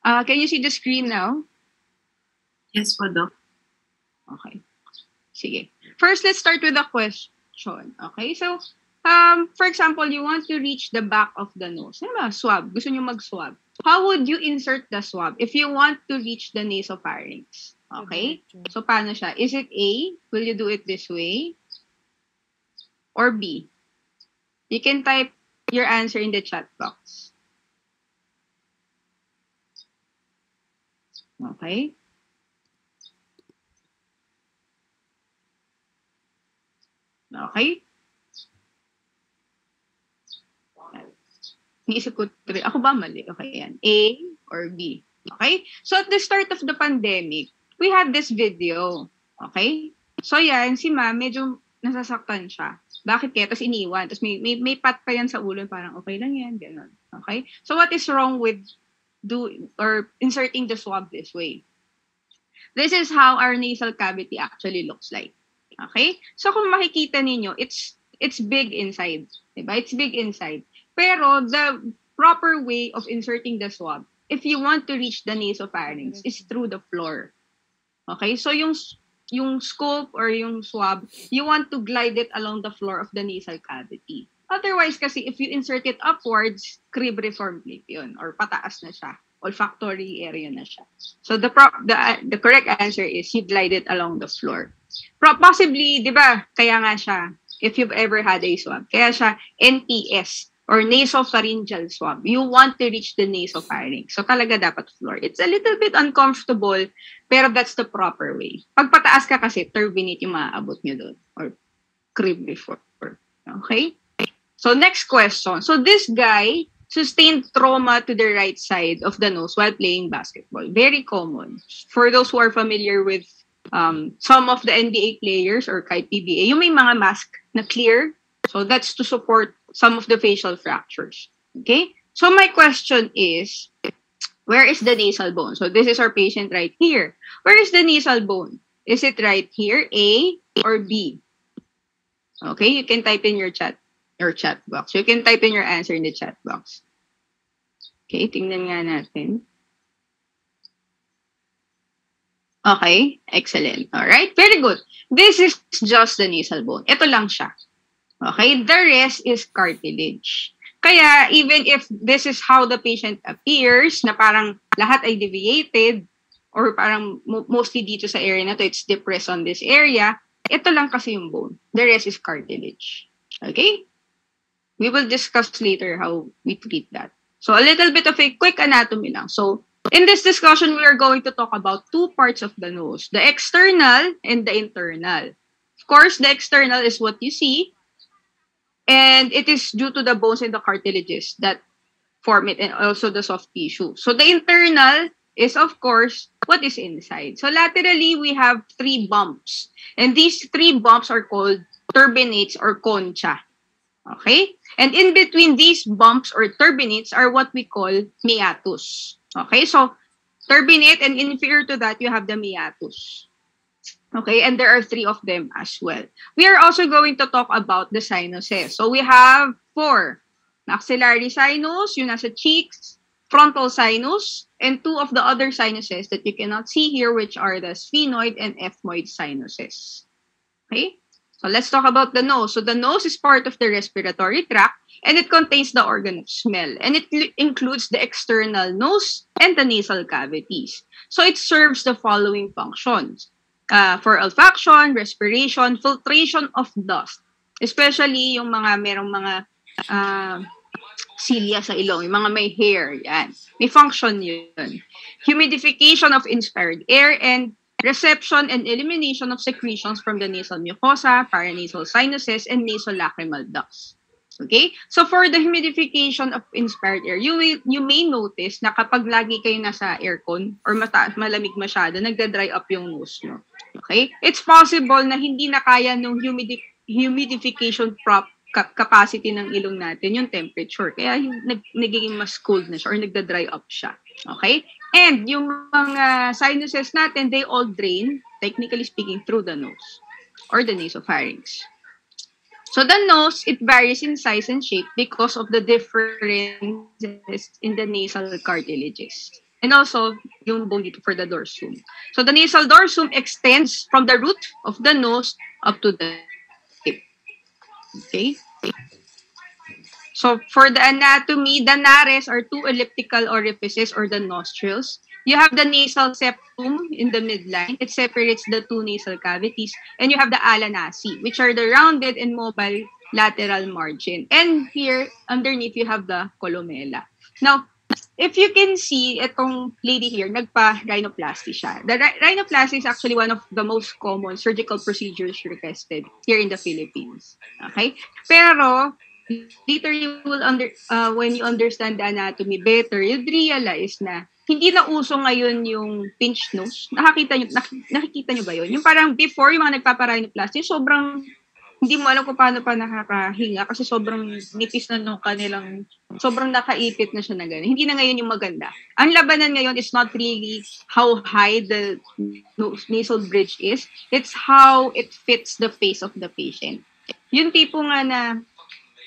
Can you see the screen now? Yes po, Doc. Okay. Sige. First, let's start with the question. Okay? So, for example, you want to reach the back of the nose. Ano ba? Swab. Gusto nyo mag-swab. How would you insert the swab if you want to reach the nasopharynx? Okay? So, paano siya? Is it A? Will you do it this way? Or B? You can type your answer in the chat box. Okay? Okay? Niisip ko, ako ba mali? Okay, yan. A or B? Okay? So, at the start of the pandemic, we had this video. Okay? So, yan, si ma'am, medyo nasasaktan siya. Bakit kaya? Tapos iniwan. Tapos may pat pa yan sa ulo. Parang okay lang yan. Ganun. Okay? So, what is wrong with inserting the swab this way? This is how our nasal cavity actually looks like. Okay? So, kung makikita ninyo, it's big inside. Diba? It's big inside. Pero the proper way of inserting the swab, if you want to reach the nasopharynx, is through the floor. Okay? So yung scope or yung swab, you want to glide it along the floor of the nasal cavity. Otherwise, kasi if you insert it upwards, cribriform plate yun, or pataas na siya. Olfactory area na siya. So the correct answer is you glide it along the floor. Possibly, di ba, kaya nga siya, if you've ever had a swab, kaya siya NPS, or nasopharyngeal swab. You want to reach the nasopharynx. So talaga dapat floor. It's a little bit uncomfortable, pero that's the proper way. Pag pataas ka kasi, turbinate yung maaabot nyo doon. Or cribriform. Okay? So next question. So this guy sustained trauma to the right side of the nose while playing basketball. Very common. For those who are familiar with some of the NBA players or kahit PBA, yung may mga mask na clear. So that's to support some of the facial fractures. Okay? So my question is, where is the nasal bone? So this is our patient right here. Where is the nasal bone? Is it right here, A or B? Okay, you can type in your chat box. You can type in your answer in the chat box. Okay, tingnan nga natin. Okay, excellent. All right, very good. This is just the nasal bone. Ito lang siya. Okay, the rest is cartilage. Kaya even if this is how the patient appears, na parang lahat ay deviated, or parang mostly dito sa area na to, it's depressed on this area, ito lang kasi yung bone. The rest is cartilage. Okay? We will discuss later how we treat that. So a little bit of a quick anatomy lang. So in this discussion, we are going to talk about two parts of the nose, the external and the internal. Of course, the external is what you see, and it is due to the bones and the cartilages that form it, and also the soft tissue. So the internal is, of course, what is inside. So laterally, we have 3 bumps. And these 3 bumps are called turbinates or concha. Okay? And in between these bumps or turbinates are what we call meatus. Okay? So turbinate, and inferior to that, you have the meatus. Okay, and there are 3 of them as well. We are also going to talk about the sinuses. So we have 4. Maxillary sinus, yung nasa cheeks, frontal sinus, and 2 of the other sinuses that you cannot see here, which are the sphenoid and ethmoid sinuses. Okay, so let's talk about the nose. So the nose is part of the respiratory tract, and it contains the organ of smell, and it includes the external nose and the nasal cavities. So it serves the following functions. For olfaction, respiration, filtration of dust. Especially yung merong mga cilia sa ilong, yung mga may hair, yan. May function yun. Humidification of inspired air, and reception and elimination of secretions from the nasal mucosa, paranasal sinuses, and nasolacrimal ducts. Okay? So for the humidification of inspired air, you may notice na kapag lagi kayo nasa aircon or malamig masyado, nagda-dry up yung nose nyo. Okay? It's possible na hindi na kaya nung humidification capacity ng ilong natin, yung temperature. Kaya nagiging mas cold na siya or nagda-dry up siya. Okay? And yung mga sinuses natin, they all drain, technically speaking, through the nose or the nasopharynx. So the nose, it varies in size and shape because of the differences in the nasal cartilages. And also, yung bone dito for the dorsum. So the nasal dorsum extends from the root of the nose up to the tip. Okay? So for the anatomy, the nares are two elliptical orifices or the nostrils. You have the nasal septum in the midline. It separates the two nasal cavities. And you have the ala nasi, which are the rounded and mobile lateral margin. And here, underneath, you have the columella. Now, if you can see, itong lady here, nagpa-rhinoplasty siya. The rhinoplasty is actually one of the most common surgical procedures requested here in the Philippines. Okay? Pero, later you will when you understand the anatomy better, you'd realize na hindi na uso ngayon yung pinch nose. Nakikita nyo ba yun? Yung parang before, yung mga nagpapa-rhinoplasty, sobrang hindi mo alam kung paano pa nakakahinga kasi sobrang nipis na nung kanilang, sobrang nakaipit na siya na gano'n. Hindi na ngayon yung maganda. Ang labanan ngayon is not really how high the nasal bridge is. It's how it fits the face of the patient. Yung tipo nga na,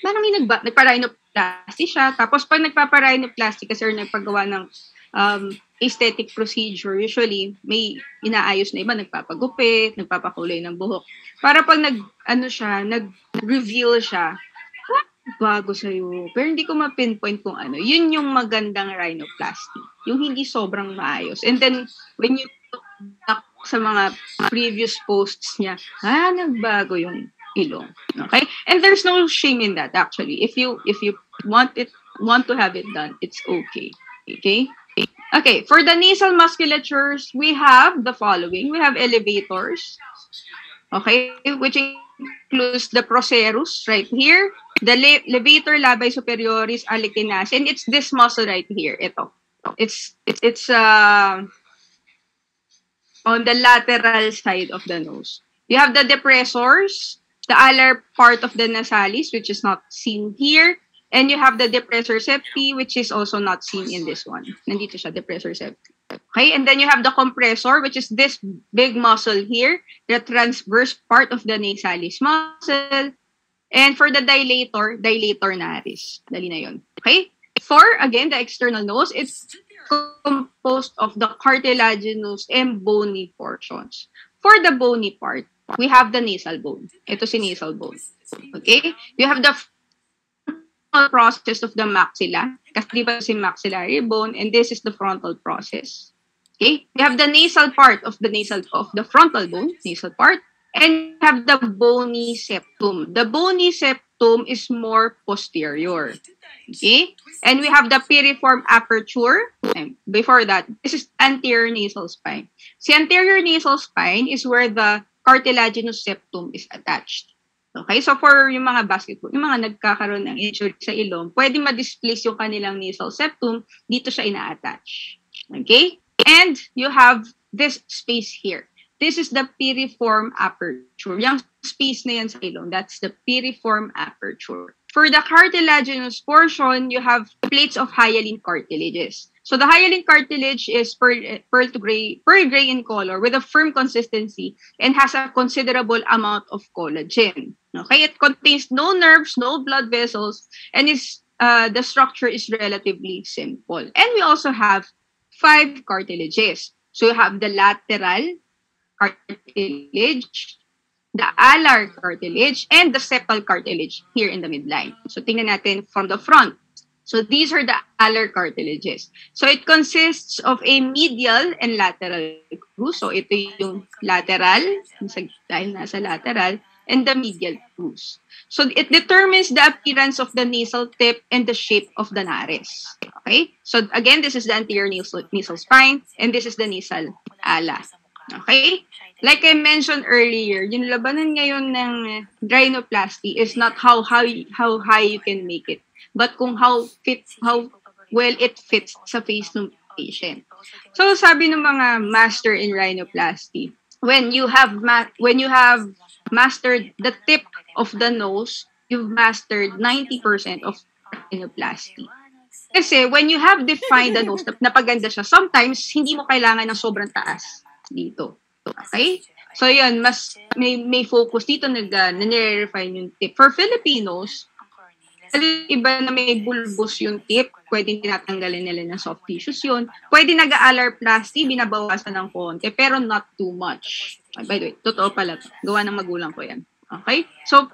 parang may nagpa-rhinoplasty siya. Tapos pag nagpapa-rhinoplasty kasi or nagpagawa ng aesthetic procedure, usually may inaayos na iba, nagpapagupit, nagpapakulay ng buhok. Para pag nag-reveal siya, bago sa'yo. Pero hindi ko ma-pinpoint kung ano. Yun yung magandang rhinoplasty. Yung hindi sobrang maayos. And then, when you look back sa mga previous posts niya, nagbago yung ilong. Okay? And there's no shame in that, actually. If you want to have it done, it's okay. Okay? Okay, for the nasal musculatures, we have the following. We have elevators, okay, which includes the procerus right here, the levator labii superioris alicinase, and it's this muscle right here. Ito. It's on the lateral side of the nose. You have the depressors, the alar part of the nasalis, which is not seen here. And you have the depressor septi, which is also not seen in this one. Nandito siya, depressor septi. Okay, and then you have the compressor, which is this big muscle here, the transverse part of the nasalis muscle. And for the dilator naris. Dali na yun. Okay? For, again, the external nose, it's composed of the cartilaginous and bony portions. For the bony part, we have the nasal bone. Ito si nasal bone. Okay? You have the process of the maxilla, kasi di ba si maxillary bone, and this is the frontal process. Okay, we have the nasal part of the frontal bone, nasal part, and have the bony septum. The bony septum is more posterior. Okay, and we have the piriform aperture. And before that, this is anterior nasal spine. Si anterior nasal spine is where the cartilaginous septum is attached. Okay, so for yung mga basketball, yung mga nagkakaroon ng injury sa ilong, pwede ma-displace yung kanilang nasal septum, dito siya ina-attach. Okay? And you have this space here. This is the piriform aperture. Yung space na yan sa ilong, that's the piriform aperture. For the cartilaginous portion, you have plates of hyaline cartilages. So the hyaline cartilage is pearl gray in color with a firm consistency and has a considerable amount of collagen. Okay, it contains no nerves, no blood vessels, and the structure is relatively simple. And we also have 5 cartilages. So you have the lateral cartilage, the alar cartilage, and the septal cartilage here in the midline. So tingnan natin from the front. So these are the alar cartilages. So it consists of a medial and lateral grooves. So ito yung lateral, dahil nasa lateral, and the medial grooves. So it determines the appearance of the nasal tip and the shape of the nares. Okay? So again, this is the anterior nasal spine, and this is the nasal ala. Okay? Like I mentioned earlier, yung labanan ngayon ng rhinoplasty is not how high you can make it, but kung how well it fits sa face ng patient. So sabi ng mga master in rhinoplasty, when you have mastered the tip of the nose, you've mastered 90% of rhinoplasty. Kasi when you have defined the nose, napaganda siya, sometimes hindi mo kailangan ng sobrang taas dito. Okay? So yun, mas may focus dito na nire-refine yung tip. For Filipinos, iba na may bulbous yung tip, pwedeng tinatanggalin nila ng soft tissues yun. Pwede nag-alarplasty, binabawasan ng konti, pero not too much. By the way, totoo pala to. Gawa ng magulang ko yan. Okay? So,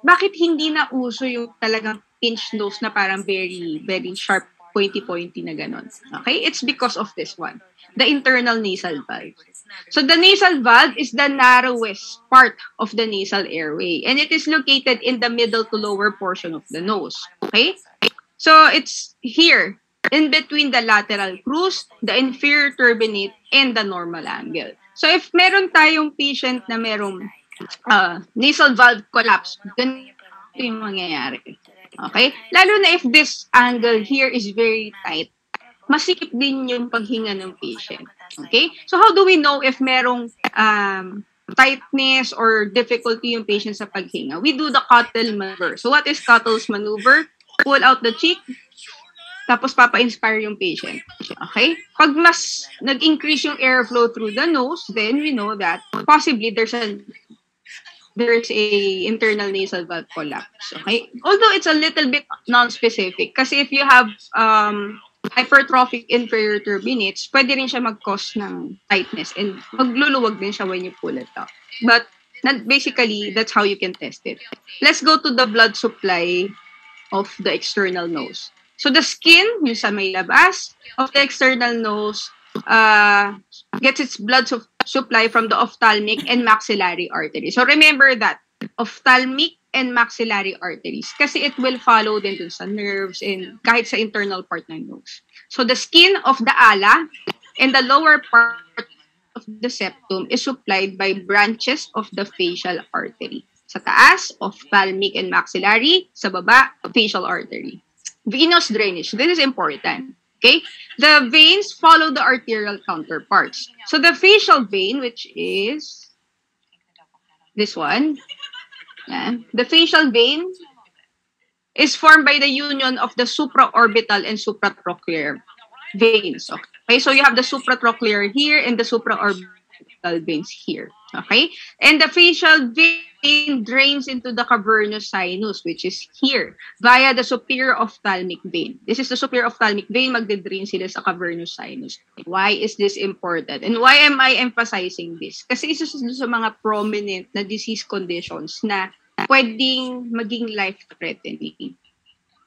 bakit hindi na uso yung talagang pinch nose na parang very, very sharp, pointy-pointy na ganon? Okay? It's because of this one. The internal nasal valve. So the nasal valve is the narrowest part of the nasal airway, and it is located in the middle to lower portion of the nose. Okay? So it's here, in between the lateral crus, the inferior turbinate, and the normal angle. So if meron tayong patient na merong nasal valve collapse, ganito yung mangyayari. Okay? Lalo na if this angle here is very tight, masikip din yung paghinga ng patient. Okay? So how do we know if merong tightness or difficulty yung patient sa paghinga? We do the Cottle maneuver. So what is Cottle's maneuver? Pull out the cheek, tapos papa-inspire yung patient. Okay? Pag mas nag-increase yung airflow through the nose, then we know that possibly there's a internal nasal valve collapse. Okay? Although it's a little bit non-specific, kasi if you have hypertrophic inferior turbinates, pwede rin siya mag-cause ng tightness and magluluwag din siya when you pull it out. But basically, that's how you can test it. Let's go to the blood supply of the external nose. So the skin, yung sa may labas of the external nose, gets its blood supply from the ophthalmic and maxillary artery. So remember that, ophthalmic and maxillary arteries, kasi it will follow din dun sa nerves and kahit sa internal part ng nose. So the skin of the ala and the lower part of the septum is supplied by branches of the facial artery. Sa taas, ophthalmic and maxillary. Sa baba, facial artery. Venous drainage. This is important. Okay? The veins follow the arterial counterparts. So the facial vein, which is this one, the facial vein is formed by the union of the supraorbital and supratrochlear veins. Okay, so you have the supratrochlear here and the supraorbital veins here. Okay, and the facial vein drains into the cavernous sinus, which is here, via the superior ophthalmic vein. This is the superior ophthalmic vein, magde-drain sila sa cavernous sinus. Why is this important? And why am I emphasizing this? Kasi isa sa mga prominent na disease conditions na pwedeng maging life-threatening.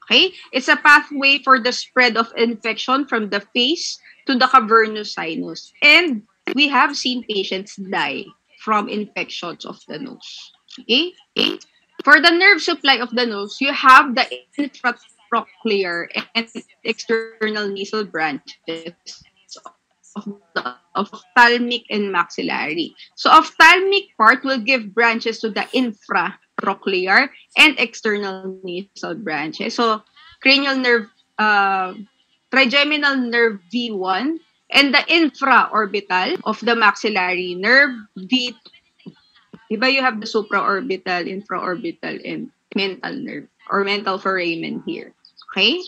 Okay? It's a pathway for the spread of infection from the face to the cavernous sinus. And we have seen patients die from infections of the nose. Okay? For the nerve supply of the nose, you have the intratrochlear and external nasal branches of the ophthalmic and maxillary. So ophthalmic part will give branches to the infratrochlear and external nasal branches. So cranial nerve, trigeminal nerve V1, and the infraorbital of the maxillary nerve V2. Diba you have the supraorbital, infraorbital, and mental nerve or mental foramen here. Okay?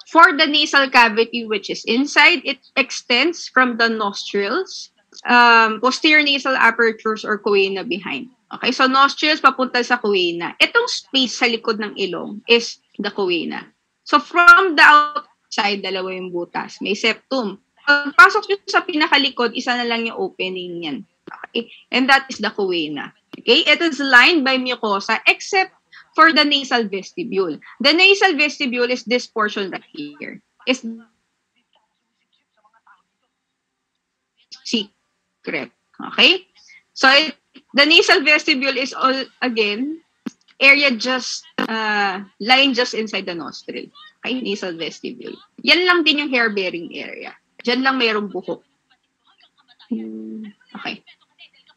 For the nasal cavity, which is inside, it extends from the nostrils, posterior nasal apertures or choana behind. Okay? So nostrils papunta sa choana. Itong space sa likod ng ilong is the choana. So from the outside, dalawa yung butas. May septum. Pagpasok nyo sa pinakalikod, isa na lang yung opening yan. Okay? And that is the choana. Okay? It is lined by mucosa except for the nasal vestibule. The nasal vestibule is this portion right here. It's secret. Okay? So the nasal vestibule is all, again, area just, lying just inside the nostril. Okay? Nasal vestibule. Yan lang din yung hair-bearing area. Diyan lang mayroong buhok. Okay.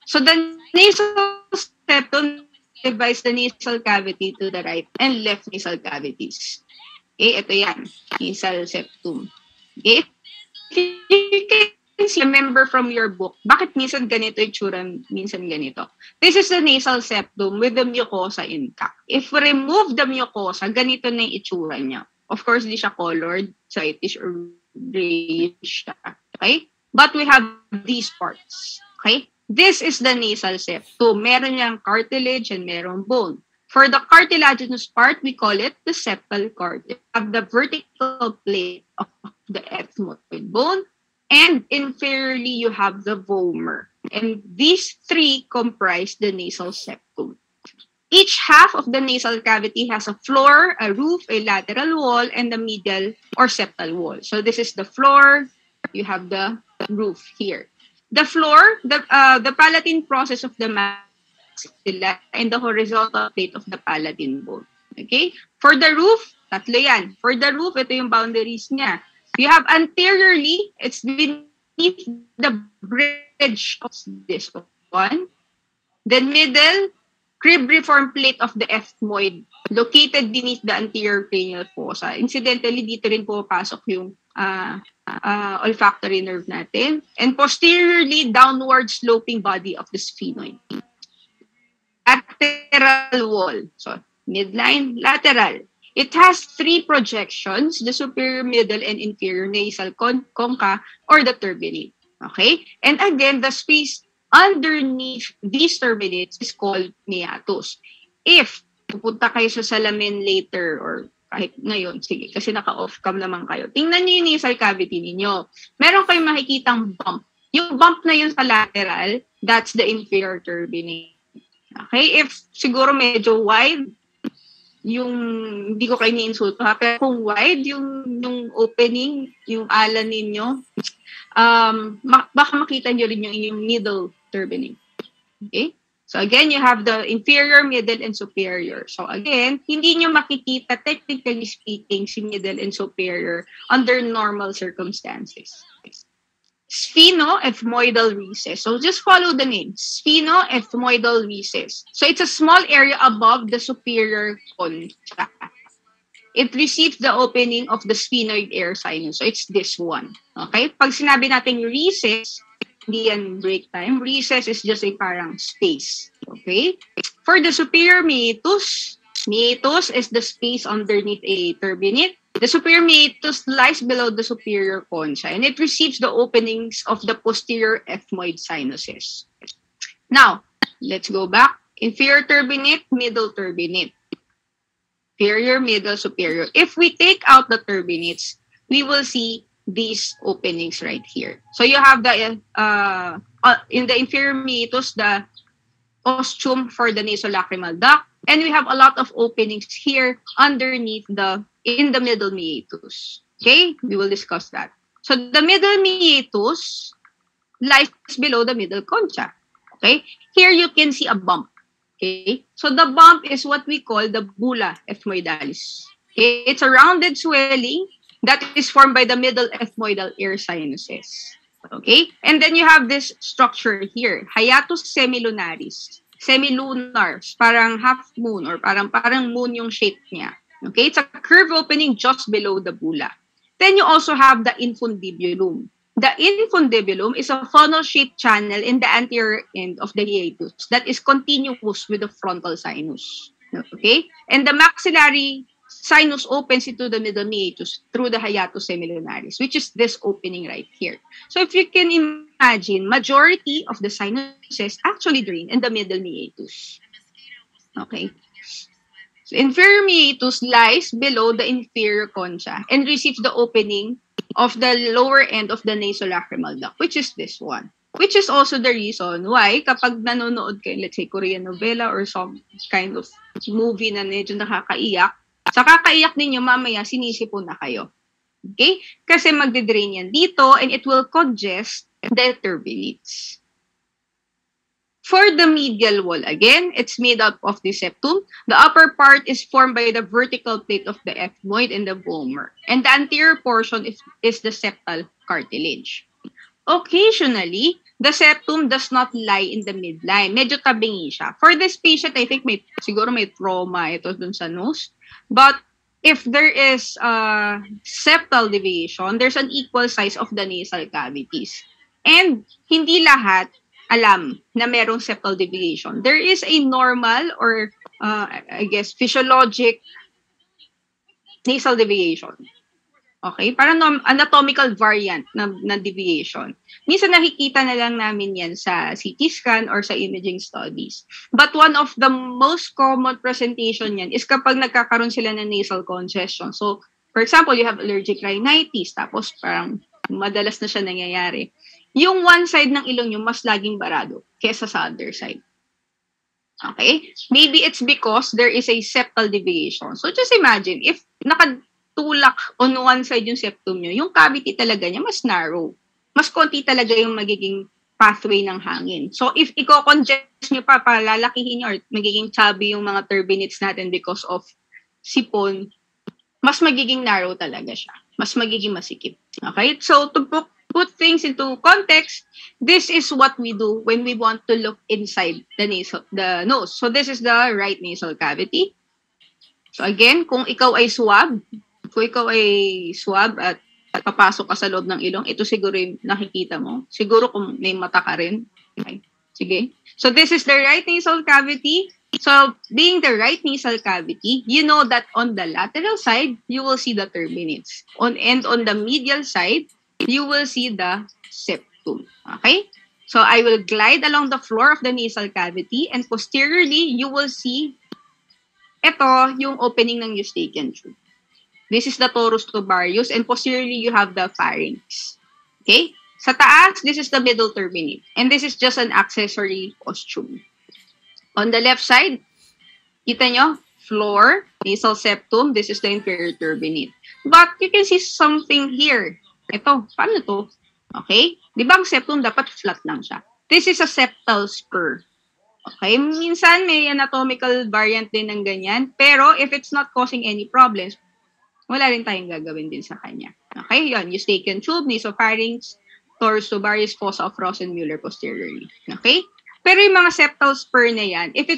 So the nasal septum divides the nasal cavity to the right and left nasal cavities. Okay, ito yan. Nasal septum. Okay? You can remember from your book, bakit minsan ganito yung tsura, minsan ganito. This is the nasal septum with the mucosa intact. If we remove the mucosa, ganito na yung itsura niya. Of course, di siya colored, whitish or grayish. Okay? But we have these parts. Okay? This is the nasal septum. Meron niyang cartilage and meron bone. For the cartilaginous part, we call it the septal cartilage. You have the vertical plate of the ethmoid bone, and inferiorly, you have the vomer. And these three comprise the nasal septum. Each half of the nasal cavity has a floor, a roof, a lateral wall, and the medial or septal wall. So this is the floor. You have the roof here. The floor, the palatine process of the maxilla and the horizontal plate of the palatine bone. Okay? For the roof, tatlo yan. For the roof, ito yung boundaries niya. You have anteriorly, it's beneath the bridge of this one. Then middle, cribriform plate of the ethmoid located beneath the anterior cranial fossa. Incidentally, dito rin pumapasok yung olfactory nerve natin. And posteriorly, downward sloping body of the sphenoid. Lateral wall. So, midline, lateral. It has three projections, the superior, middle, and inferior nasal concha or the turbinate. Okay? And again, the space underneath these turbinates is called meatus. If pupunta kayo sa salamin later or kahit ngayon, sige, kasi naka-off cam naman kayo. Tingnan niyo yung nasal cavity ninyo. Meron kayong makikitang bump. Yung bump na yun sa lateral, that's the inferior turbinate. Okay? If siguro medyo wide, yung, hindi ko kayo ni-insulto ha, pero kung wide, yung opening, yung ala ninyo, baka makita nyo rin yung middle turbinate. Okay? So again, you have the inferior, middle, and superior. So again, hindi nyo makikita, technically speaking, si middle and superior under normal circumstances. Sphenoethmoidal recess. So just follow the name. Sphenoethmoidal recess. So it's a small area above the superior concha. It receives the opening of the sphenoid air sinus. So it's this one. Okay? Pag sinabi natin recess, hindi yan break time. Recess is just a parang space. Okay? For the superior meatus is the space underneath a turbinate. The superior meatus lies below the superior concha and it receives the openings of the posterior ethmoid sinuses. Now, let's go back. Inferior turbinate, middle turbinate. Inferior, middle, superior. If we take out the turbinates, we will see these openings right here. So you have the in the inferior meatus, the ostium for the nasolacrimal duct, and we have a lot of openings here underneath in the middle meatus. Okay, we will discuss that. So the middle meatus lies below the middle concha. Okay, here you can see a bump. Okay, so the bump is what we call the bulla ethmoidalis. Okay, it's a rounded swelling that is formed by the middle ethmoidal air sinuses. Okay, and then you have this structure here, hiatus semilunaris. Semilunar, parang half moon or parang moon yung shape niya. Okay, it's a curved opening just below the bulla. Then you also have the infundibulum. The infundibulum is a funnel-shaped channel in the anterior end of the hiatus that is continuous with the frontal sinus. Okay? And the maxillary sinus opens into the middle meatus through the hiatus semilunaris, which is this opening right here. So if you can imagine, majority of the sinuses actually drain in the middle meatus. Okay? So inferior meatus lies below the inferior concha and receives the opening of the lower end of the nasolacrimal duct, which is this one. Which is also the reason why kapag nanonood kayo, let's say, Korean novela or some kind of movie na medyo nakakaiyak, sa kakaiyak ninyo, mamaya sinisipon na kayo. Okay? Kasi magde-drain yan dito and it will congest the turbinates. For the medial wall, again, it's made up of the septum. The upper part is formed by the vertical plate of the ethmoid and the vomer. And the anterior portion is the septal cartilage. Occasionally, the septum does not lie in the midline. Medyo tabingi siya. For this patient, I think siguro may trauma ito dun sa nose. But if there is septal deviation, there's an equal size of the nasal cavities. And hindi lahat alam na merong septal deviation. There is a normal or I guess physiologic nasal deviation. Okay? Parang anatomical variant na deviation. Minsan nakikita na lang namin yan sa CT scan or sa imaging studies. But one of the most common presentation yan is kapag nagkakaroon sila ng nasal congestion. So, for example, you have allergic rhinitis, tapos parang madalas na siya nangyayari. Yung one side ng ilong nyo mas laging barado kesa sa other side. Okay? Maybe it's because there is a septal deviation. So just imagine, if nakatulak on one side yung septum nyo, yung cavity talaga niya mas narrow. Mas konti talaga yung magiging pathway ng hangin. So if i-congest nyo pa, palalakihin nyo or magiging chubby yung mga turbinates natin because of sipon, mas magiging narrow talaga siya. Mas magiging masikip. Okay? So to put things into context, this is what we do when we want to look inside the nose. So this is the right nasal cavity. So again, kung ikaw ay swab at papasok ka sa loob ng ilong, ito siguro yung nakikita mo. Siguro kung may mata ka rin. Okay. Sige. So this is the right nasal cavity. So being the right nasal cavity, you know that on the lateral side, you will see the turbinates. On the medial side, you will see the septum. Okay? So I will glide along the floor of the nasal cavity and posteriorly, you will see ito yung opening ng eustachian tube. This is the torus tubarius and posteriorly, you have the pharynx. Okay? Sa taas, this is the middle turbinate. And this is just an accessory ostium. On the left side, kita nyo, floor, nasal septum, this is the inferior turbinate. But you can see something here. Ito, paano to? Okay? Di ba ang septum dapat flat lang siya? This is a septal spur. Okay? Minsan may anatomical variant din ng ganyan. Pero if it's not causing any problems, wala rin tayong gagawin din sa kanya. Okay? Yun, eustachian tube, nasopharynx, torus tubarius, fossa of Rosen-Muller posteriorly. Okay? Pero yung mga septal spur na yan, if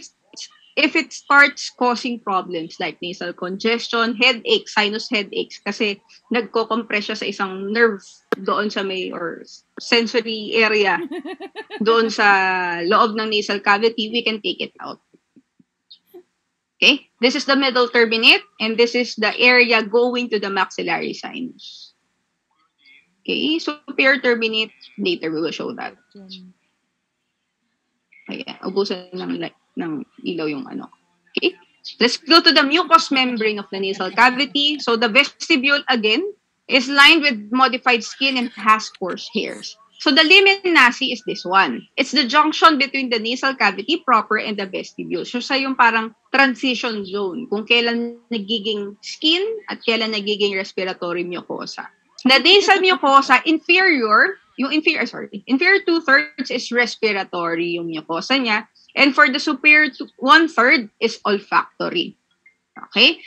it starts causing problems like nasal congestion, headache, sinus headaches, kasi nagko-compress siya sa isang nerve doon sa may or sensory area doon sa loob ng nasal cavity, we can take it out. Okay? This is the middle turbinate and this is the area going to the maxillary sinus. Okay? Superior turbinate, later we will show that. Ayan, ubusan ng ilaw yung ano. Okay? Let's go to the mucous membrane of the nasal cavity. So the vestibule, again, is lined with modified skin and has coarse hairs. So the limen nasi is this one. It's the junction between the nasal cavity proper and the vestibule. So sa yung parang transition zone, kung kailan nagiging skin at kailan nagiging respiratory mucosa. The nasal mucosa, inferior 2/3 is respiratory yung mucosa niya. And for the superior 1/3 is olfactory. Okay?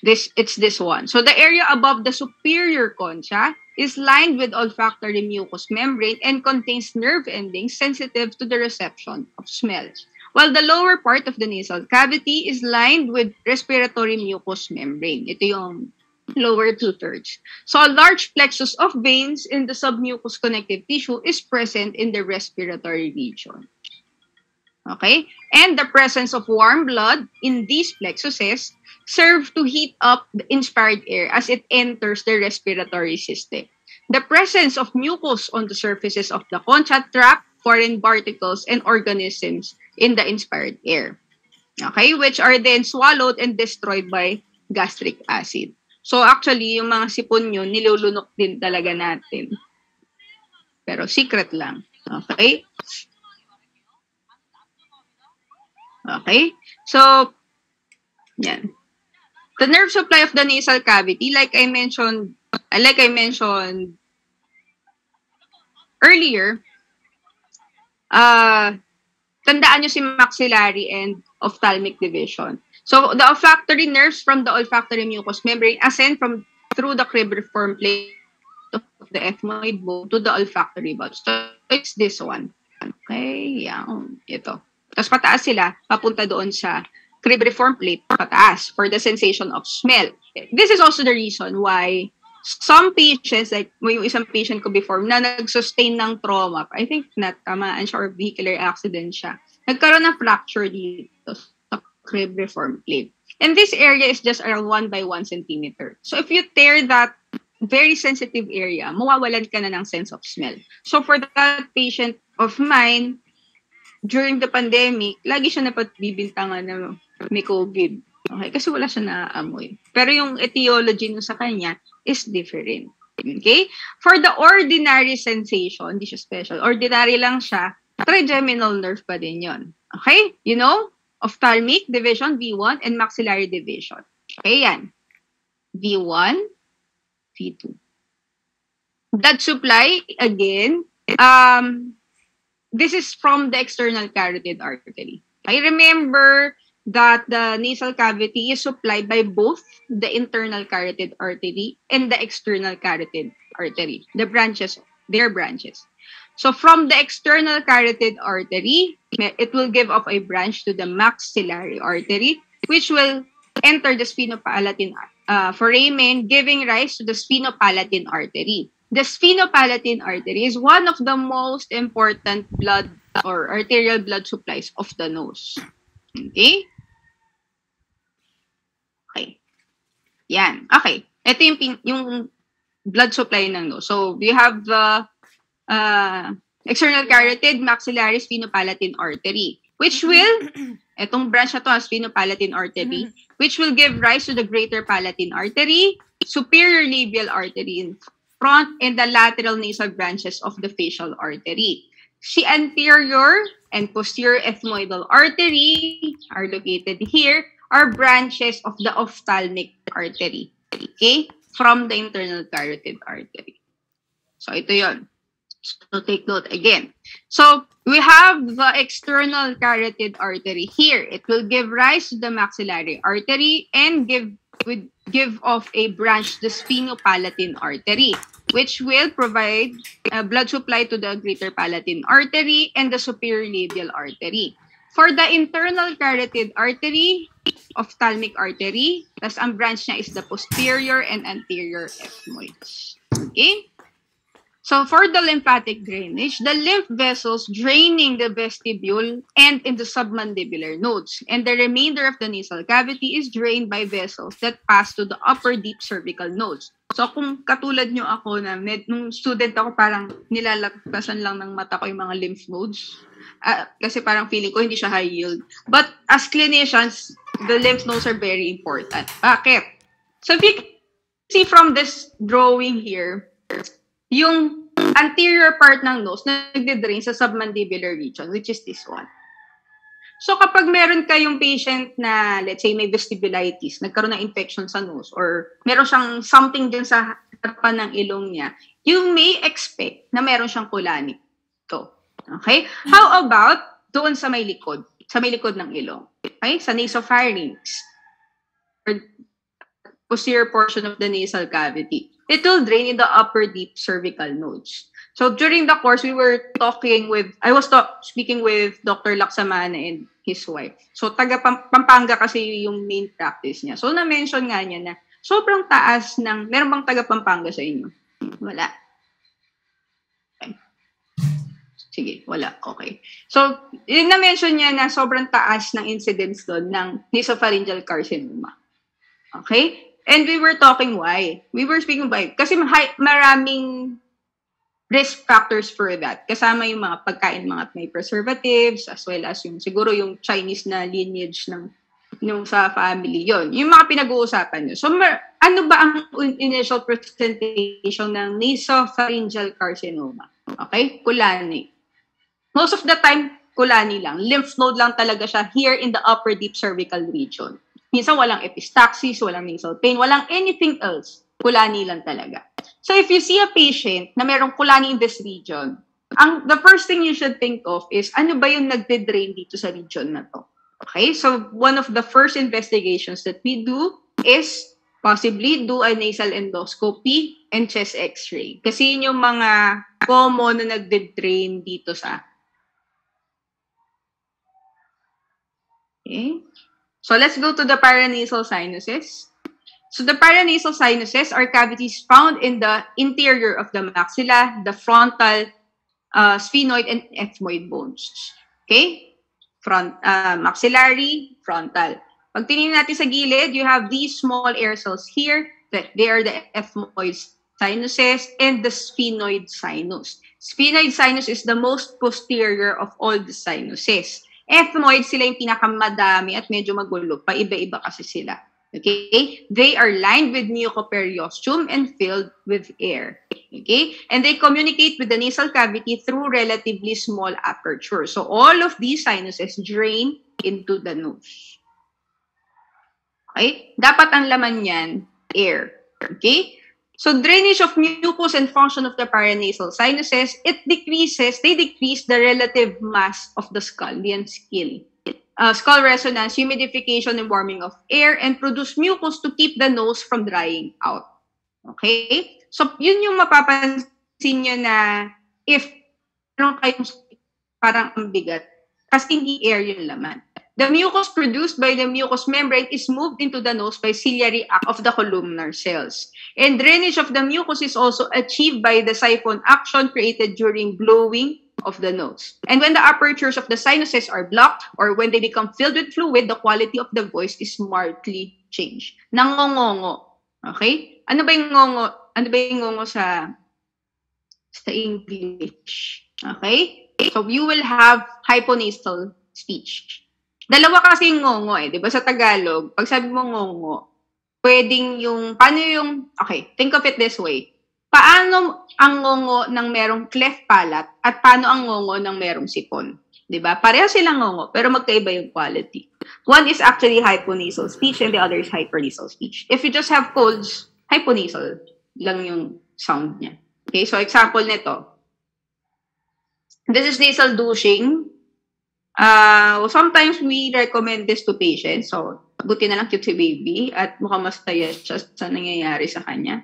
It's this one. So the area above the superior concha is lined with olfactory mucous membrane and contains nerve endings sensitive to the reception of smell. While the lower part of the nasal cavity is lined with respiratory mucous membrane. Ito yung lower 2/3. So a large plexus of veins in the submucous connective tissue is present in the respiratory region. Okay? And the presence of warm blood in these plexuses serve to heat up the inspired air as it enters the respiratory system. The presence of mucus on the surfaces of the concha trap foreign particles and organisms in the inspired air. Okay? Which are then swallowed and destroyed by gastric acid. So actually, yung mga sipon nyo, nilulunok din talaga natin. Pero secret lang. Okay? Okay? So, yan. The nerve supply of the nasal cavity, like I mentioned earlier, tandaan nyo si maxillary and ophthalmic division. So the olfactory nerves from the olfactory mucous membrane ascend through the cribriform plate of the ethmoid bone to the olfactory bulb. So it's this one. Okay, yan. Ito. Tapos pataas sila, papunta doon sa cribriform plate, pataas, for the sensation of smell. This is also the reason why some patients, like yung isang patient ko before, na nag-sustain ng trauma, I think natamaan siya or vehicular accident siya, nagkaroon ng fracture dito sa cribriform plate. And this area is just around 1 by 1 centimeter. So if you tear that very sensitive area, mawawalan ka na ng sense of smell. So for that patient of mine, during the pandemic, lagi siya napagbibintangan na may COVID. Okay? Kasi wala siya naaamoy. Pero yung etiology nung sa kanya is different. Okay? For the ordinary sensation, hindi siya special. Ordinary lang siya, trigeminal nerve pa din yon. Okay? You know? Ophthalmic division, V1, and maxillary division. Okay, yan. V1, V2. Blood supply, again, this is from the external carotid artery. I remember that the nasal cavity is supplied by both the internal carotid artery and the external carotid artery, their branches. So from the external carotid artery, it will give off a branch to the maxillary artery, which will enter the sphenopalatine foramen, giving rise to the sphenopalatine artery. The sphenopalatine artery is one of the most important blood or arterial blood supplies of the nose. Okay? Okay. Yan. Okay. Ito yung blood supply ng nose. So, we have the external carotid, maxillary, sphenopalatine artery, which will, etong branch na to, sphenopalatine artery, which will give rise to the greater palatine artery, superior labial artery in front, and the lateral nasal branches of the facial artery. The anterior and posterior ethmoidal artery are located here, are branches of the ophthalmic artery, okay, from the internal carotid artery. So, ito yon. So, take note again. So, we have the external carotid artery here. It will give rise to the maxillary artery and give off a branch, the sphenopalatine artery, which will provide blood supply to the greater palatine artery and the superior labial artery. For the internal carotid artery, ophthalmic artery, tas ang branch niya is the posterior and anterior ethmoids. Okay? So for the lymphatic drainage, the lymph vessels draining the vestibule and in the submandibular nodes. And the remainder of the nasal cavity is drained by vessels that pass to the upper deep cervical nodes. So kung katulad nyo ako na nung student ako, parang nilalagpasan lang ng mata ko yung mga lymph nodes. Kasi parang feeling ko hindi siya high yield. But as clinicians, the lymph nodes are very important. Bakit? So if you see from this drawing here, yung anterior part ng nose na nagde-drain sa submandibular region, which is this one. So kapag meron kayong patient na, let's say, may vestibulitis, nagkaroon ng infection sa nose, or meron siyang something din sa harapan ng ilong niya, you may expect na meron siyang colonic. Okay? How about doon sa may likod ng ilong? Okay? Sa nasopharynx, or posterior portion of the nasal cavity. It will drain in the upper deep cervical nodes. So during the course, I was speaking with Dr. Laksamana and his wife. So taga Pampanga kasi yung main practice niya. So na-mention nga niya na sobrang taas ng, meron bang taga Pampanga sa inyo? Wala. Okay. Sige, wala. Okay. So, na-mention niya na sobrang taas ng incidence doon ng nasopharyngeal carcinoma. Okay? And we were talking why. We were speaking why. Kasi maraming risk factors for that. Kasama yung mga pagkain, mga may preservatives, as well as yung siguro yung Chinese na lineage ng sa family. Yung mga pinag-uusapan nyo. So, ano ba ang initial presentation ng nasopharyngeal carcinoma? Okay? Kulani. Most of the time, kulani lang. Lymph node lang talaga siya here in the upper deep cervical region. Minsan walang epistaxis, walang nasal pain, walang anything else. Kulani lang talaga. So if you see a patient na merong kulani in this region, the first thing you should think of is, ano ba yung nagde-drain dito sa region na to? Okay? So one of the first investigations that we do is possibly do a nasal endoscopy and chest x-ray. Kasi yun yung mga common na nagde-drain dito sa. Okay? So let's go to the paranasal sinuses. So the paranasal sinuses are cavities found in the interior of the maxilla, the frontal, sphenoid, and ethmoid bones. Okay? Maxillary, frontal. Pag tingnan natin sa gilid, you have these small air cells here. That they are the ethmoids sinuses, and the sphenoid sinus. Sphenoid sinus is the most posterior of all the sinuses. Ethmoid, sila yung pinakamadami at medyo magulo. Paiba-iba kasi sila. Okay? They are lined with mucoperiosteum and filled with air. Okay? And they communicate with the nasal cavity through relatively small apertures. So all of these sinuses drain into the nose. Okay? Dapat ang laman niyan, air. Okay? So drainage of mucus and function of the paranasal sinuses, they decrease the relative mass of the skull, the skill. Skull resonance, humidification and warming of air, and produce mucus to keep the nose from drying out. Okay? So yun yung mapapansin nyo na if meron kayong parang ang bigat, kasi hindi air yung laman. The mucus produced by the mucous membrane is moved into the nose by ciliary act of the columnar cells. And drainage of the mucus is also achieved by the siphon action created during blowing of the nose. And when the apertures of the sinuses are blocked or when they become filled with fluid, the quality of the voice is markedly changed. Nangongongo. Okay? Ano ba yung ngongo? Ano ba yung ngongo sa English? Okay? So you will have hyponasal speech. Dalawa kasi yung ngongo eh, di ba? Sa Tagalog, pag sabi mo ngongo, pwedeng yung, paano yung, okay, think of it this way. Paano ang ngongo ng merong cleft palate at paano ang ngongo ng merong sipon? Di ba? Pareho silang ngongo, pero magkaiba yung quality. One is actually hyponasal speech and the other is hypernasal speech. If you just have colds, hyponasal lang yung sound niya. Okay, so example nito. This is nasal douching. Sometimes we recommend this to patients. So, buti na lang cute si baby at mukhang masaya siya sa nangyayari sa kanya.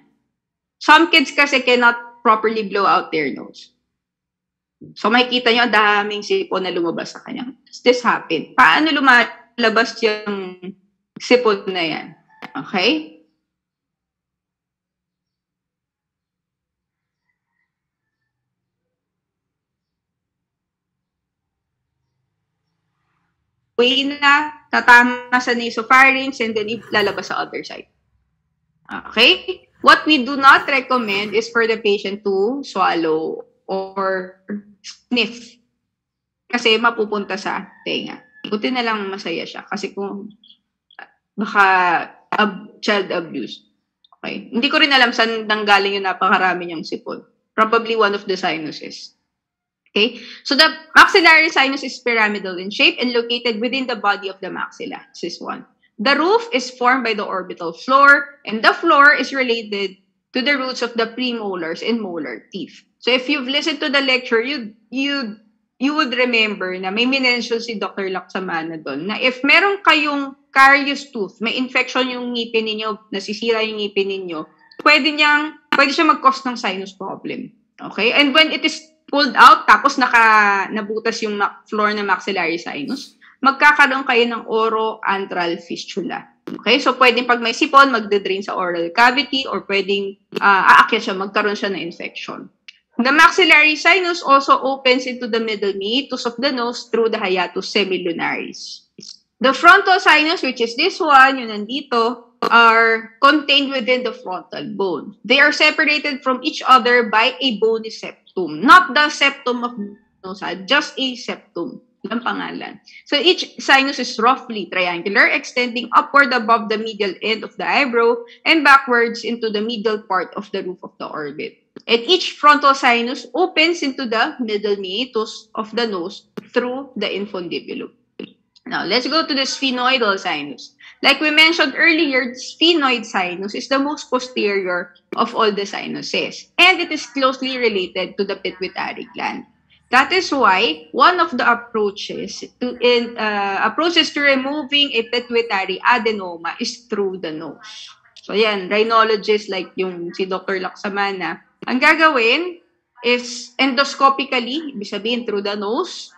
Some kids kasi cannot properly blow out their nose. So, makikita nyo, daming sipon na lumabas sa kanya. Does this happen? Paano lumalabas yung sipon na yan? Okay? Way na tatama sa nasopharynx and then ilalabas sa other side. Okay? What we do not recommend is for the patient to swallow or sniff. Kasi mapupunta sa tenga. Buti na lang masaya siya. Kasi kung baka child abuse. Okay? Hindi ko rin alam saan nanggaling yung napakarami niyang sipon. Probably one of the sinuses. Okay, so the maxillary sinus is pyramidal in shape and located within the body of the maxilla. This is one. The roof is formed by the orbital floor, and the floor is related to the roots of the premolars and molar teeth. So if you've listened to the lecture, you would remember na may minention si Dr. Laksamana doon na if meron kayong carious tooth, may infection yung ngipin ninyo, nasisira yung ngipin ninyo, pwede siya mag-cause ng sinus problem. Okay, and when it is pulled out, tapos nabutas yung floor ng maxillary sinus, magkakaroon kayo ng oroantral fistula. Okay? So, pwedeng pag may sipon, magde-drain sa oral cavity or pwedeng aakyat siya, magkaroon siya ng infection. The maxillary sinus also opens into the middle meatus of the nose through the hiatus semilunaris. The frontal sinus, which is this one, yung nandito, are contained within the frontal bone. They are separated from each other by a bony septum. Not the septum of the nose, just a septum. Ang pangalan. So each sinus is roughly triangular, extending upward above the medial end of the eyebrow and backwards into the middle part of the roof of the orbit. And each frontal sinus opens into the middle meatus of the nose through the infundibulum. Now, let's go to the sphenoidal sinus. Like we mentioned earlier, the sphenoid sinus is the most posterior of all the sinuses, and it is closely related to the pituitary gland. That is why one of the approaches to removing a pituitary adenoma is through the nose. So yan, rhinologists like yung si Dr. Laksamana, ang gagawin is endoscopically, ibig sabihin through the nose.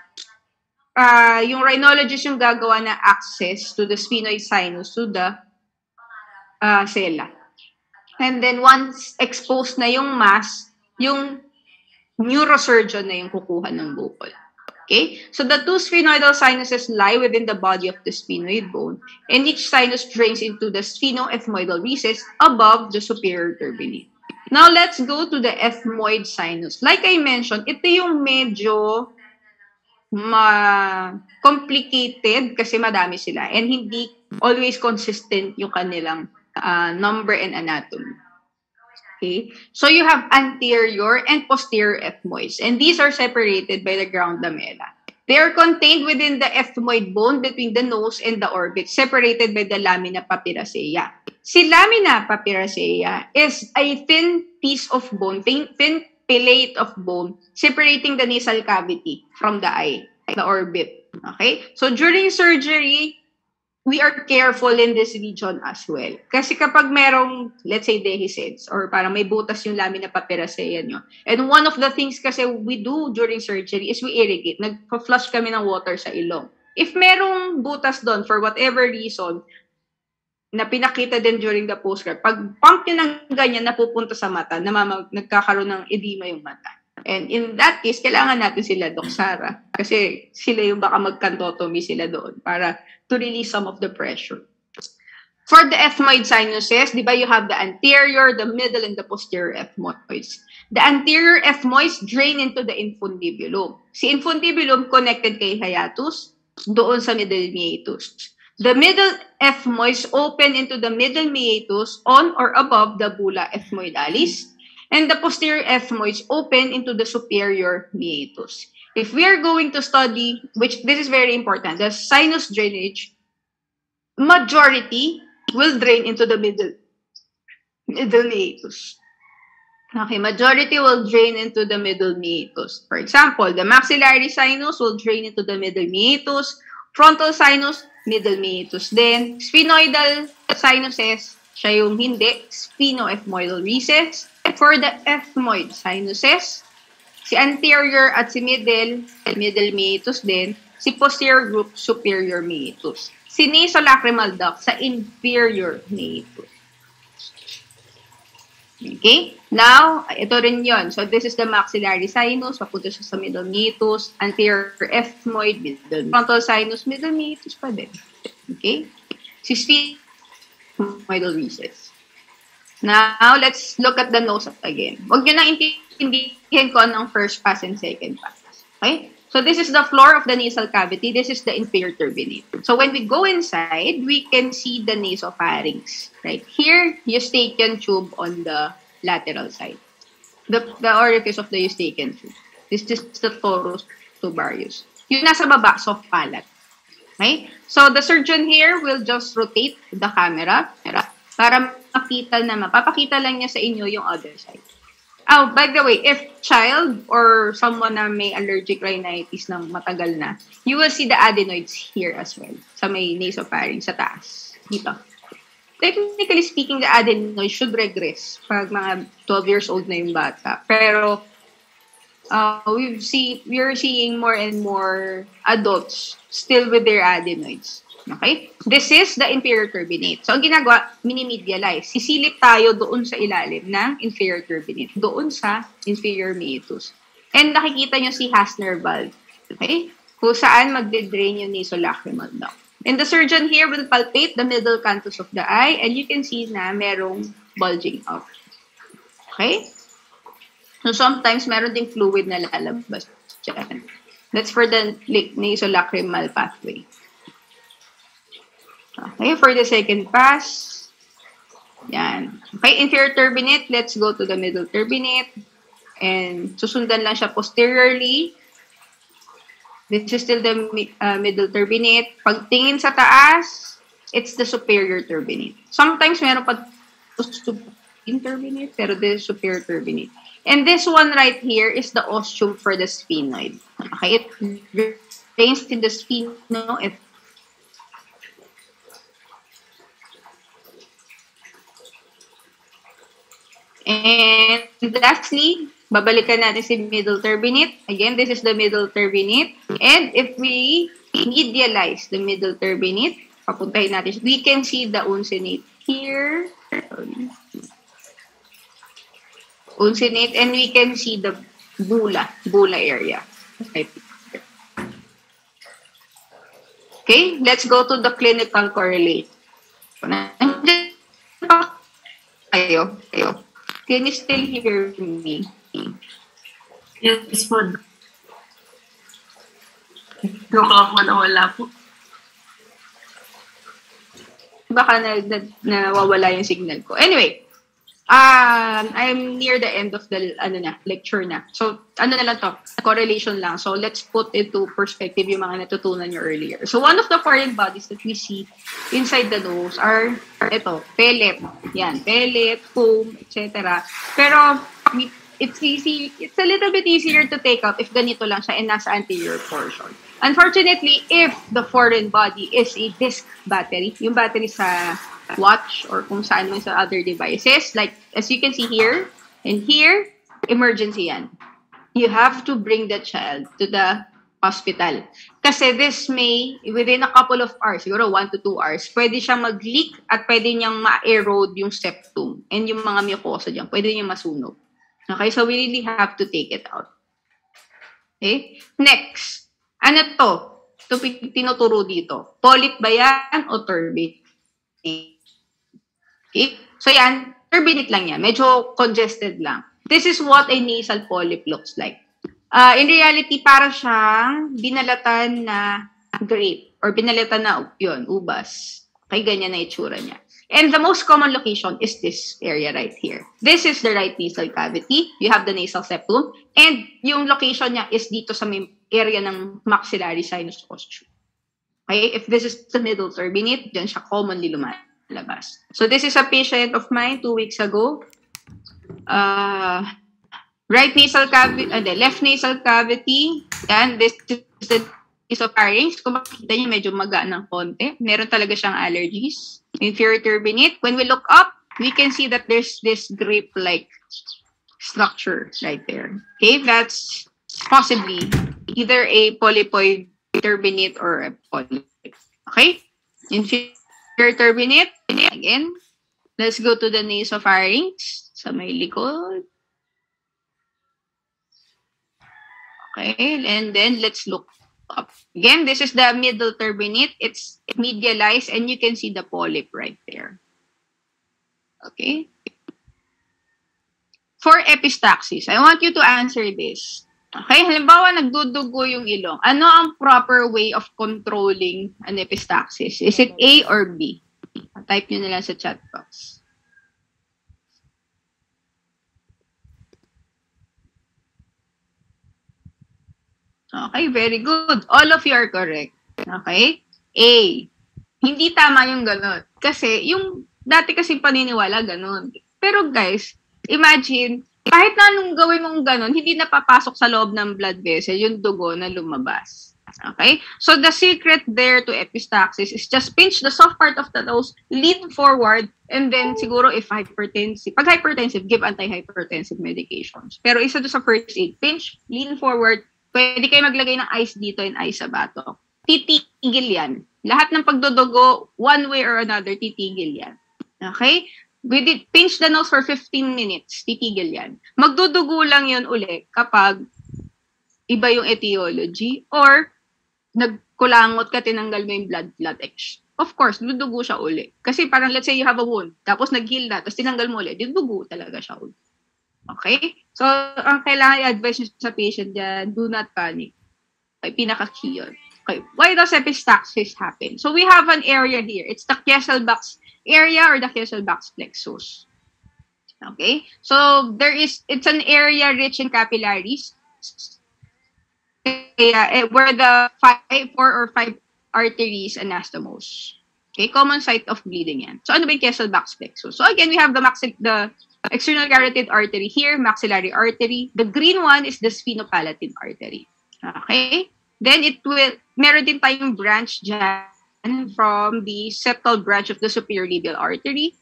Yung rhinologist yung gagawa na access to the sphenoid sinus to the sella. And then once exposed na yung mass, yung neurosurgeon na yung kukuha ng bukol. Okay? So the two sphenoidal sinuses lie within the body of the sphenoid bone, and each sinus drains into the sphenoethmoidal recess above the superior turbinate. Now, let's go to the ethmoid sinus. Like I mentioned, ito yung medyo complicated kasi madami sila and hindi always consistent yung kanilang number and anatomy. Okay? So you have anterior and posterior ethmoids, and these are separated by the ground lamella. They are contained within the ethmoid bone between the nose and the orbit, separated by the lamina papyracea. Si lamina papyracea is a thin piece of bone, thin fillet of bone, separating the nasal cavity from the eye, the orbit. Okay? So during surgery, we are careful in this region as well. Kasi kapag merong, let's say, dehiscence or parang may butas yung lamina papyracea nyo. And one of the things kasi we do during surgery is we irrigate. Nagpa-flush kami ng water sa ilong. If merong butas doon, for whatever reason, na pinakita din during the postgrad, pag pump nyo ng ganyan, napupunta sa mata, nagkakaroon ng edema yung mata. And in that case, kailangan natin sila, Doc Sara, kasi sila yung baka magkantotomy sila doon para to release some of the pressure. For the ethmoid sinuses, di ba, you have the anterior, the middle, and the posterior ethmoids. The anterior ethmoids drain into the infundibulum. Si infundibulum connected kay hiatus, doon sa middle meatus. The middle ethmoids open into the middle meatus on or above the bulla ethmoidalis, and the posterior ethmoids open into the superior meatus. If we are going to study, which this is very important, the sinus drainage, majority will drain into the middle meatus. Okay, majority will drain into the middle meatus. For example, the maxillary sinus will drain into the middle meatus, frontal sinus, middle meatus. Then, sphenoidal sinuses, siya yung hindi, sphenoethmoidal recess. For the ethmoid sinuses, si anterior at si middle meatus din. Si posterior group, superior meatus. Si nasolacrimal duct sa inferior meatus. Okay? Now, ito rin yon. So, this is the maxillary sinus. Papunta siya sa middle meatus. Anterior ethmoid, middle frontal sinus, middle meatus pa din. Okay? Si sphenoidal recess. Now, let's look at the nose again. Huwag nyo nang intindihin ko anong first pass and second pass. Okay? So, this is the floor of the nasal cavity. This is the inferior turbinate. So, when we go inside, we can see the nasopharynx. Right? Here, eustachian tube on the lateral side. The orifice of the eustachian tube. This is the torus tubarius. Yung nasa baba, soft palate. Okay? So, the surgeon here will just rotate the camera para mapapakita lang niya sa inyo yung other side. Oh, by the way, if child or someone na may allergic rhinitis ng matagal na, you will see the adenoids here as well, sa may nasopharynx sa taas. Dito. Technically speaking, the adenoids should regress pag mga 12 years old na yung bata. Pero, we're seeing more and more adults still with their adenoids. Okay? This is the inferior turbinate. So, ang ginagawa, minimedialize. Sisilip tayo doon sa ilalim ng inferior turbinate. Doon sa inferior meatus. And nakikita nyo si Hasner valve. Okay? Kung saan magde-drain yung nasolacrimal duct. And the surgeon here will palpate the middle canthus of the eye and you can see na merong bulging out. Okay? So, sometimes meron ding fluid na lalabas dyan. That's for the nasolacrimal pathway. Okay, for the second pass, yan. Okay, inferior turbinate, let's go to the middle turbinate. And susundan lang siya posteriorly. This is still the middle turbinate. Pagtingin sa taas, it's the superior turbinate. Sometimes meron pa turbinate, pero this is superior turbinate. And this one right here is the ostium for the sphenoid. Okay, it drains to the sphenoid. And lastly, babalikan natin si middle turbinate. Again, this is the middle turbinate. And if we medialize the middle turbinate, papuntahin natin, we can see the uncinate here. Uncinate, and we can see the bulla area. Okay, let's go to the clinical correlate. Ayo. Can you still hear me? Yes po, Doc. Baka ako nawala po. Baka nawawala yung signal ko. Anyway, I'm near the end of the lecture na. So, na lang to, correlation lang. So, let's put into perspective yung mga natutunan nyo earlier. So, one of the foreign bodies that we see inside the nose are pellet. Yan, pellet, foam, etc. Pero, it's a little bit easier to take out if ganito lang siya and nasa anterior portion. Unfortunately, if the foreign body is a disc battery, yung battery sa watch or kung saan man sa other devices, like as you can see here and here, emergency yan. You have to bring the child to the hospital. Kasi this may, within a couple of hours, siguro 1 to 2 hours, pwede siyang mag-leak at pwede niyang ma-erode yung septum and yung mga mucosa dyan, pwede niyang masunog. Okay, so we really have to take it out. Okay, next. Ano to? Ito tinuturo dito. Polyp ba yan o turbinate? Okay? So yan, turbinate lang yan. Medyo congested lang. This is what a nasal polyp looks like. In reality, para siyang binalatan na grape or binalatan na ubas. Okay, ganyan na itsura niya. And the most common location is this area right here. This is the right nasal cavity. You have the nasal septum. And yung location niya is dito sa may area ng maxillary sinus ostium. Okay? If this is the middle turbinate, dyan siya commonly lumalabas. So this is a patient of mine 2 weeks ago. Right nasal cavity, left nasal cavity. And this is the esopharynx. Kung makikita niyo, medyo magaan ng konti. Meron talaga siyang allergies. Inferior turbinate. When we look up, we can see that there's this grape-like structure right there. Okay, that's possibly either a polypoid turbinate or a polyp. Okay, inferior turbinate. Again, let's go to the nasopharynx sa may likod. Okay, and then let's look up. Again, this is the middle turbinate. It's medialized and you can see the polyp right there. Okay. For epistaxis, I want you to answer this. Okay, halimbawa nagdudugo yung ilong. Ano ang proper way of controlling an epistaxis? Is it A or B? Type nyo na lang sa chat box. Okay, very good. All of you are correct. Okay? A. Hindi tama yung ganon. Kasi, yung dati kasi paniniwala ganon. Pero guys, imagine, kahit na anong gawin mong ganon, hindi napapasok sa loob ng blood vessel yung dugo na lumabas. Okay? So, the secret there to epistaxis is just pinch the soft part of the nose, lean forward, and then siguro if hypertensive, pag hypertensive, give anti-hypertensive medications. Pero isa doon sa first aid, pinch, lean forward, pwede kayo maglagay ng ice dito and ice sa bato. Titigil yan. Lahat ng pagdudugo, one way or another, titigil yan. Okay? Pinch the nose for 15 minutes. Titigil yan. Magdudugo lang yun uli kapag iba yung etiology or nagkulangot ka, tinanggal mo yung blood clot. Of course, dudugo siya uli. Kasi parang let's say you have a wound, tapos nag-heal na, tapos tinanggal mo uli, dudugo talaga siya uli. Okay? So, ang kailangan i-advise nyo sa patient dyan, do not panic. Okay, pinaka-key yun. Okay, why does epistaxis happen? So, we have an area here. It's the Kesselbach's area or the Kesselbach's plexus. Okay? So, it's an area rich in capillaries. Where the 4 or 5 arteries anastomose. Okay? Common site of bleeding yan. So, ano ba yung Kesselbach's plexus? So, again, we have the external carotid artery here, maxillary artery. The green one is the sphenopalatine artery. Okay? Then meron din tayong branch dyan from the septal branch of the superior labial artery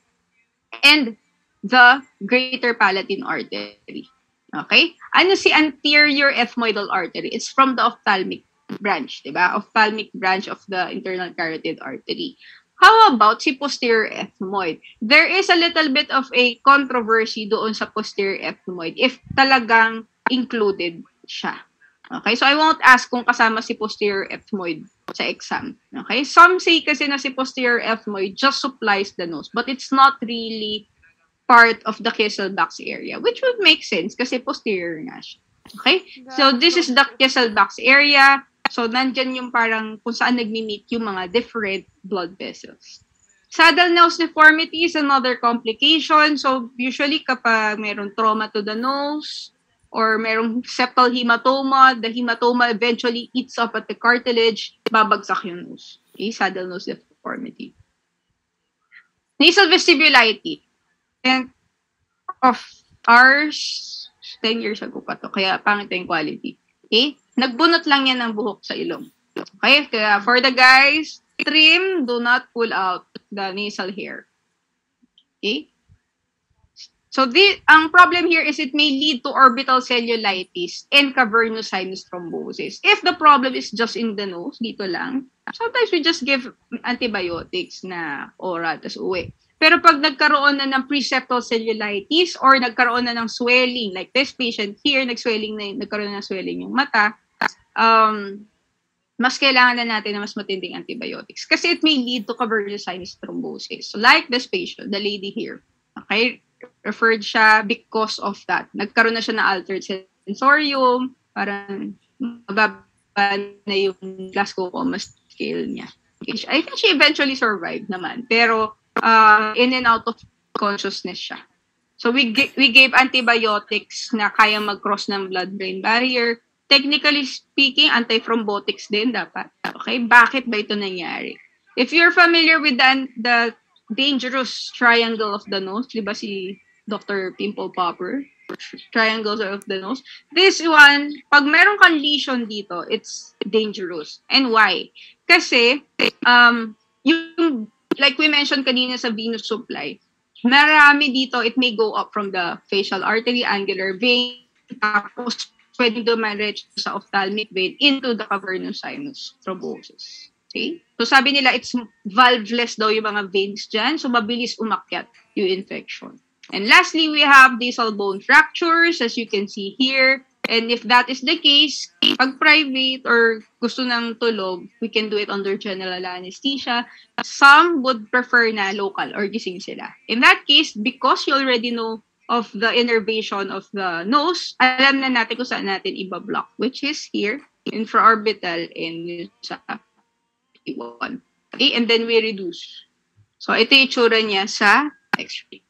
and the greater palatine artery. Okay? Ano si anterior ethmoidal artery? It's from the ophthalmic branch, diba? Ophthalmic branch of the internal carotid artery. How about si posterior ethmoid? There is a little bit of a controversy doon sa posterior ethmoid if talagang included siya. Okay, so I won't ask kung kasama si posterior ethmoid sa exam. Okay, some say kasi na si posterior ethmoid just supplies the nose, but it's not really part of the Kesselbach's area, which would make sense kasi posterior nga siya. Okay? So, this is the Kesselbach's area. So, nandyan yung parang kung saan nagmi-meet yung mga different blood vessels. Saddle nose deformity is another complication. So, usually kapag mayroong trauma to the nose or mayroong septal hematoma, the hematoma eventually eats up at the cartilage, babagsak yung nose. Okay? Saddle nose deformity. Nasal vestibulitis. And of ours, 10 years ago pa to, kaya pangit yung quality. Okay? Nagbunot lang yan ng buhok sa ilong. Okay? Kaya for the guys, trim, do not pull out the nasal hair. Okay? So, ang problem here is it may lead to orbital cellulitis and cavernous sinus thrombosis. If the problem is just in the nose, dito lang, sometimes we just give antibiotics na oral, tas uwi. Pero pag nagkaroon na ng preseptal cellulitis or nagkaroon na ng swelling, like this patient here, nagkaroon na ng swelling yung mata, mas kailangan na natin na mas matinding antibiotics. Kasi it may lead to cavernous sinus thrombosis. So like this patient, the lady here, okay, referred siya because of that. Nagkaroon na siya ng altered sensorium, parang mababa na yung Glasgow Coma scale niya. Okay. I think she eventually survived naman. Pero in and out of consciousness siya. So we gave antibiotics na kaya mag-cross ng blood-brain barrier. Technically speaking, antithrombotics din dapat. Okay? Bakit ba ito nangyari? If you're familiar with the dangerous triangle of the nose, di ba si Dr. Pimple Popper? Triangles of the nose. This one, pag meron kang lesion dito, it's dangerous. And why? Kasi, yung, like we mentioned kanina sa venous supply, marami dito, it may go up from the facial artery, angular vein, tapos pwede dumiretso sa ophthalmic vein into the cavernous sinus thrombosis. Okay? So sabi nila, it's valveless daw yung mga veins dyan, so mabilis umakyat yung infection. And lastly, we have distal bone fractures, as you can see here. And if that is the case, pag private or gusto ng tulog, we can do it under general anesthesia. Some would prefer na local or gising sila. In that case, because you already know of the innervation of the nose, alam na natin kung saan natin ibablock, which is here, infraorbital and sa T1. Okay, and then we reduce. So, ito yung itsura niya sa X-ray.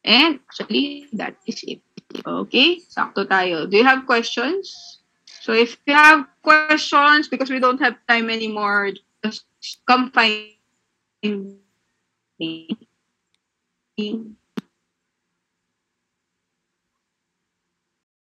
And actually, that is it. Okay, sakto tayo. Do you have questions? So if you have questions, because we don't have time anymore, just come find me.